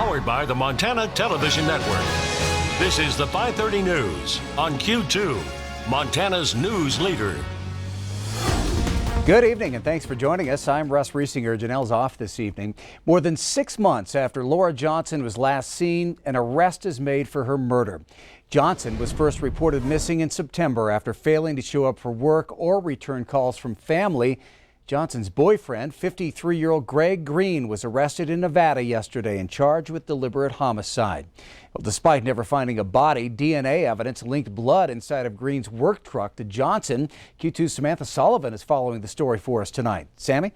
Powered by the Montana Television Network. This is the 5:30 News on Q2, Montana's news leader. Good evening and thanks for joining us. I'm Russ Riesinger. Janelle's off this evening. More than 6 months after Laura Johnson was last seen, an arrest is made for her murder. Johnson was first reported missing in September after failing to show up for work or return calls from family. Johnson's boyfriend, 53-year-old Greg Green, was arrested in Nevada yesterday and charged with deliberate homicide. Well, despite never finding a body, DNA evidence linked blood inside of Green's work truck to Johnson. Q2's Samantha Sullivan is following the story for us tonight. Sammy?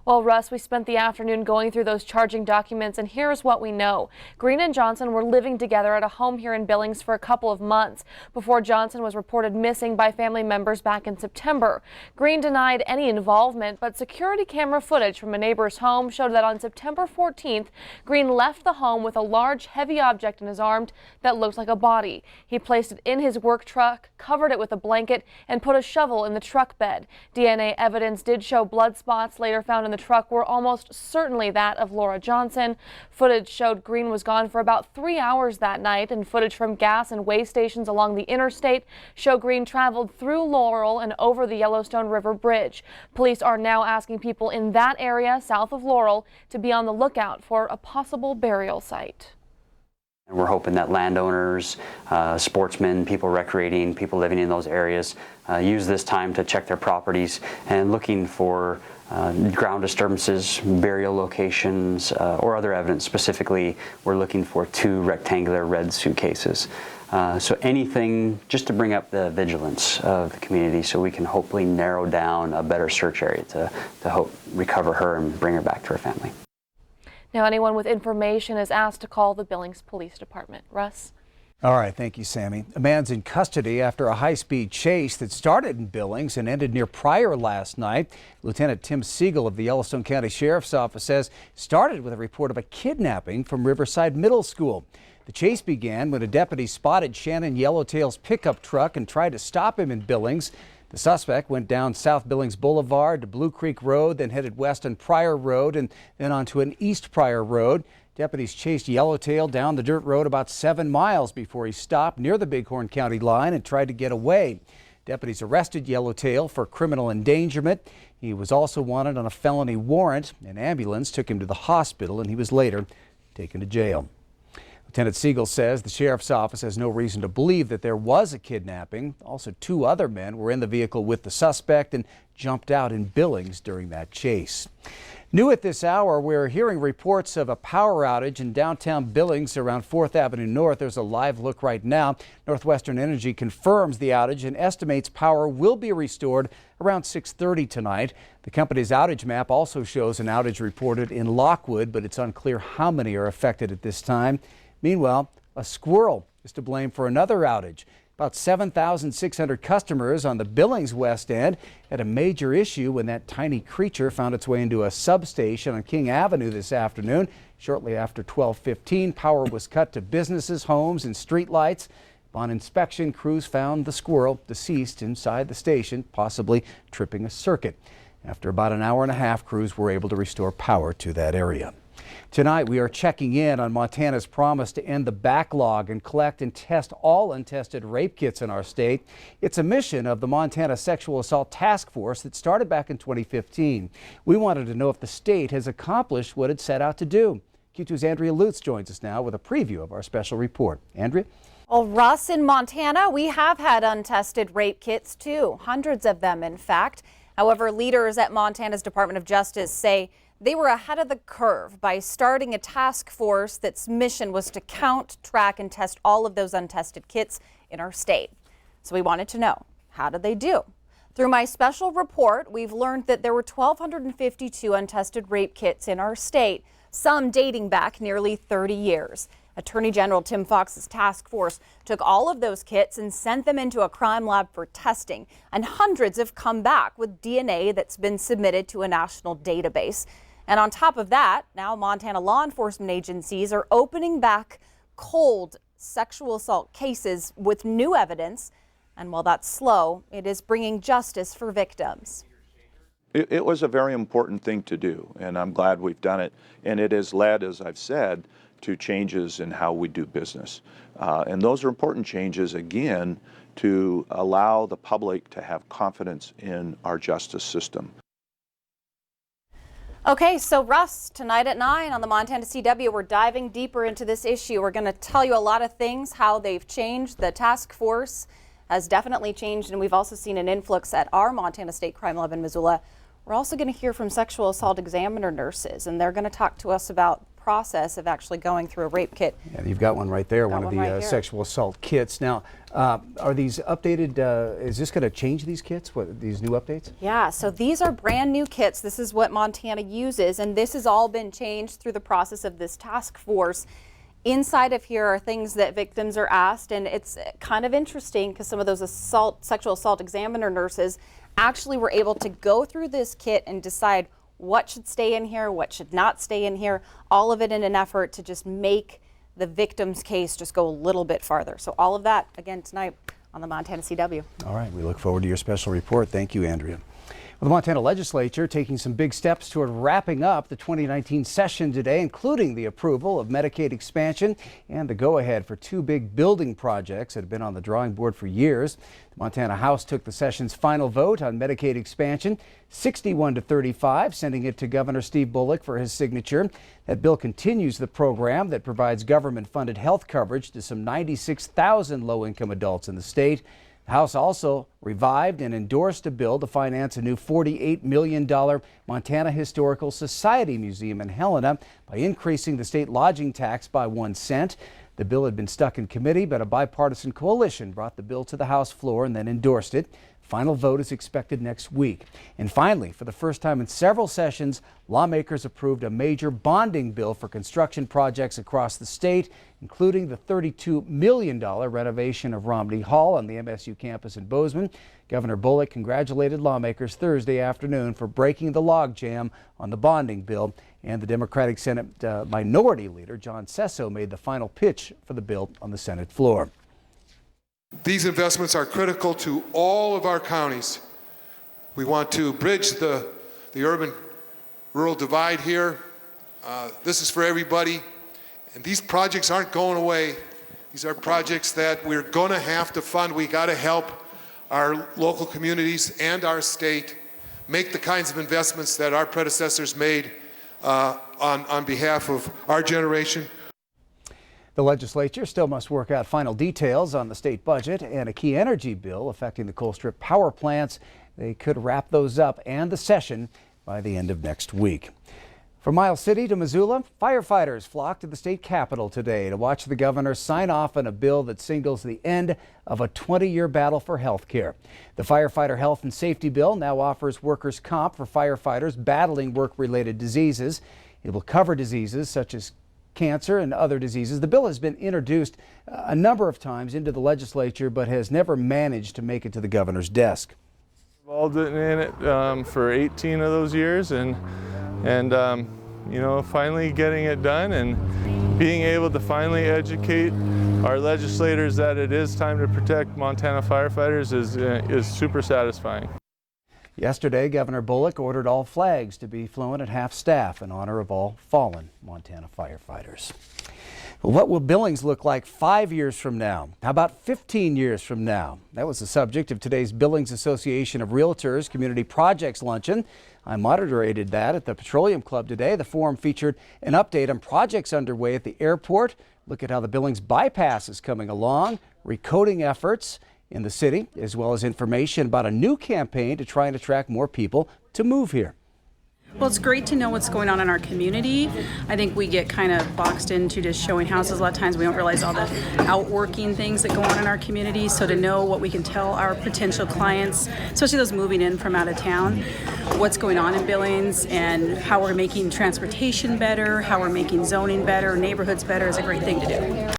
Well, Russ, we spent the afternoon going through those charging documents, and here's what we know. Green and Johnson were living together at a home here in Billings for a couple of months before Johnson was reported missing by family members back in September. Green denied any involvement, but security camera footage from a neighbor's home showed that on September 14th, Green left the home with a large, heavy object in his arm that looked like a body. He placed it in his work truck, covered it with a blanket, and put a shovel in the truck bed. DNA evidence did show blood spots later found in the truck were almost certainly that of Laura Johnson. Footage showed Green was gone for about 3 hours that night, and footage from gas and way stations along the interstate show Green traveled through Laurel and over the Yellowstone River Bridge. Police are now asking people in that area south of Laurel to be on the lookout for a possible burial site. And we're hoping that landowners, sportsmen, people recreating, people living in those areas use this time to check their properties and looking for ground disturbances, burial locations, or other evidence. Specifically, we're looking for 2 rectangular red suitcases. So anything just to bring up the vigilance of the community so we can hopefully narrow down a better search area to hope recover her and bring her back to her family. Now, anyone with information is asked to call the Billings Police Department. Russ? All right, thank you, Sammy. A man's in custody after a high-speed chase that started in Billings and ended near Pryor last night. Lieutenant Tim Siegel of the Yellowstone County Sheriff's Office says started with a report of a kidnapping from Riverside Middle School. The chase began when a deputy spotted Shannon Yellowtail's pickup truck and tried to stop him in Billings. The suspect went down South Billings Boulevard to Blue Creek Road, then headed west on Pryor Road and then onto an East Pryor Road. Deputies chased Yellowtail down the dirt road about 7 miles before he stopped near the Bighorn County line and tried to get away. Deputies arrested Yellowtail for criminal endangerment. He was also wanted on a felony warrant. An ambulance took him to the hospital and he was later taken to jail. Lieutenant Siegel says the sheriff's office has no reason to believe that there was a kidnapping. Also, 2 other men were in the vehicle with the suspect and jumped out in Billings during that chase. New at this hour, we're hearing reports of a power outage in downtown Billings around 4th Avenue North. There's a live look right now. Northwestern Energy confirms the outage and estimates power will be restored around 6:30 tonight. The company's outage map also shows an outage reported in Lockwood, but it's unclear how many are affected at this time. Meanwhile, a squirrel is to blame for another outage. About 7,600 customers on the Billings West End had a major issue when that tiny creature found its way into a substation on King Avenue this afternoon. Shortly after 12:15, power was cut to businesses, homes, and streetlights. Upon inspection, crews found the squirrel deceased inside the station, possibly tripping a circuit. After about an hour and a half, crews were able to restore power to that area. Tonight, we are checking in on Montana's promise to end the backlog and collect and test all untested rape kits in our state. It's a mission of the Montana Sexual Assault Task Force that started back in 2015. We wanted to know if the state has accomplished what it set out to do. Q2's Andrea Lutz joins us now with a preview of our special report. Andrea? Well, Russ, in Montana, we have had untested rape kits too, hundreds of them, in fact. However, leaders at Montana's Department of Justice say they were ahead of the curve by starting a task force that's mission was to count, track, and test all of those untested kits in our state. So we wanted to know, how did they do? Through my special report, we've learned that there were 1,252 untested rape kits in our state, some dating back nearly 30 years. Attorney General Tim Fox's task force took all of those kits and sent them into a crime lab for testing, and hundreds have come back with DNA that's been submitted to a national database. And on top of that, now Montana law enforcement agencies are opening back cold sexual assault cases with new evidence. And while that's slow, it is bringing justice for victims. It was a very important thing to do, and I'm glad we've done it. And it has led, as I've said, to changes in how we do business. And those are important changes, again, to allow the public to have confidence in our justice system. Okay, so Russ, tonight at 9 on the Montana CW, we're diving deeper into this issue. We're going to tell you a lot of things, how they've changed. The task force has definitely changed, and we've also seen an influx at our Montana State Crime Lab in Missoula. We're also going to hear from sexual assault examiner nurses, and they're going to talk to us about the process of actually going through a rape kit. Yeah, you've got one right there, one of the right sexual assault kits. Now, are these updated? Is this going to change these kits? These new updates? Yeah, so these are brand new kits. This is what Montana uses, and this has all been changed through the process of this task force. Inside of here are things that victims are asked, and it's kind of interesting because some of those sexual assault examiner nurses actually were able to go through this kit and decide what should stay in here, what should not stay in here, all of it in an effort to just make the victim's case just go a little bit farther. So all of that, again, tonight on the Montana CW. All right, we look forward to your special report. Thank you, Andrea. Well, the Montana legislature taking some big steps toward wrapping up the 2019 session today, including the approval of Medicaid expansion and the go-ahead for two big building projects that have been on the drawing board for years. The Montana House took the session's final vote on Medicaid expansion, 61-35, sending it to Governor Steve Bullock for his signature. That bill continues the program that provides government-funded health coverage to some 96,000 low-income adults in the state. The House also revived and endorsed a bill to finance a new $48 million Montana Historical Society Museum in Helena by increasing the state lodging tax by 1 cent. The bill had been stuck in committee, but a bipartisan coalition brought the bill to the House floor and then endorsed it. Final vote is expected next week. And finally, for the first time in several sessions, lawmakers approved a major bonding bill for construction projects across the state, including the $32 million renovation of Romney Hall on the MSU campus in Bozeman. Governor Bullock congratulated lawmakers Thursday afternoon for breaking the logjam on the bonding bill, and the Democratic Senate Minority Leader John Sesso made the final pitch for the bill on the Senate floor. These investments are critical to all of our counties. We want to bridge the urban-rural divide here. This is for everybody. And these projects aren't going away. These are projects that we're going to have to fund. We got to help our local communities and our state make the kinds of investments that our predecessors made on behalf of our generation. The legislature still must work out final details on the state budget and a key energy bill affecting the Colstrip power plants. They could wrap those up and the session by the end of next week. From Miles City to Missoula, firefighters flocked to the state capitol today to watch the governor sign off on a bill that signals the end of a 20-year battle for health care. The Firefighter Health and Safety Bill now offers workers' comp for firefighters battling work-related diseases. It will cover diseases such as cancer and other diseases. The bill has been introduced a number of times into the legislature, but has never managed to make it to the governor's desk. Involved in it for 18 of those years, and you know, finally getting it done and being able to finally educate our legislators that it is time to protect Montana firefighters is super satisfying. Yesterday, Governor Bullock ordered all flags to be flown at half-staff in honor of all fallen Montana firefighters. What will Billings look like 5 years from now? How about 15 years from now? That was the subject of today's Billings Association of Realtors Community Projects Luncheon. I moderated that at the Petroleum Club today. The forum featured an update on projects underway at the airport. Look at how the Billings bypass is coming along, recoding efforts in the city, as well as information about a new campaign to try and attract more people to move here. Well, it's great to know what's going on in our community. I think we get kind of boxed into just showing houses. A lot of times we don't realize all the outworking things that go on in our community. So to know what we can tell our potential clients, especially those moving in from out of town, what's going on in Billings and how we're making transportation better, how we're making zoning better, neighborhoods better is a great thing to do.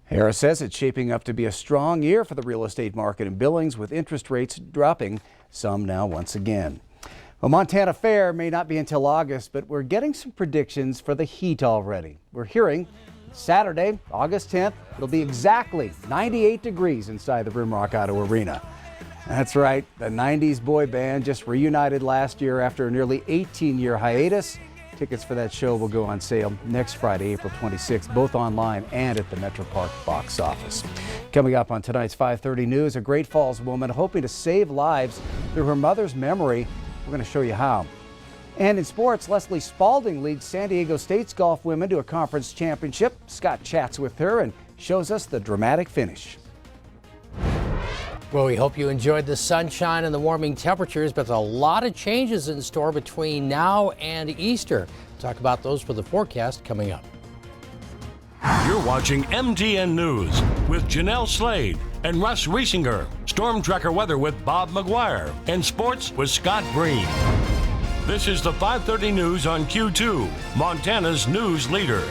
Harris says it's shaping up to be a strong year for the real estate market in Billings, with interest rates dropping some now once again. Well, Montana Fair may not be until August, but we're getting some predictions for the heat already. We're hearing Saturday, August 10th, it'll be exactly 98 degrees inside the Rimrock Auto Arena. That's right, the 90s boy band just reunited last year after a nearly 18-year hiatus. Tickets for that show will go on sale next Friday, April 26th, both online and at the Metro Park box office. Coming up on tonight's 5:30 News, a Great Falls woman hoping to save lives through her mother's memory. We're going to show you how. And in sports, Leslie Spalding leads San Diego State's golf women to a conference championship. Scott chats with her and shows us the dramatic finish. Well, we hope you enjoyed the sunshine and the warming temperatures, but there's a lot of changes in store between now and Easter. We'll talk about those with the forecast coming up. You're watching MTN News with Janelle Slade and Russ Riesinger. Storm Tracker weather with Bob McGuire. And sports with Scott Breen. This is the 5:30 News on Q2, Montana's news leader.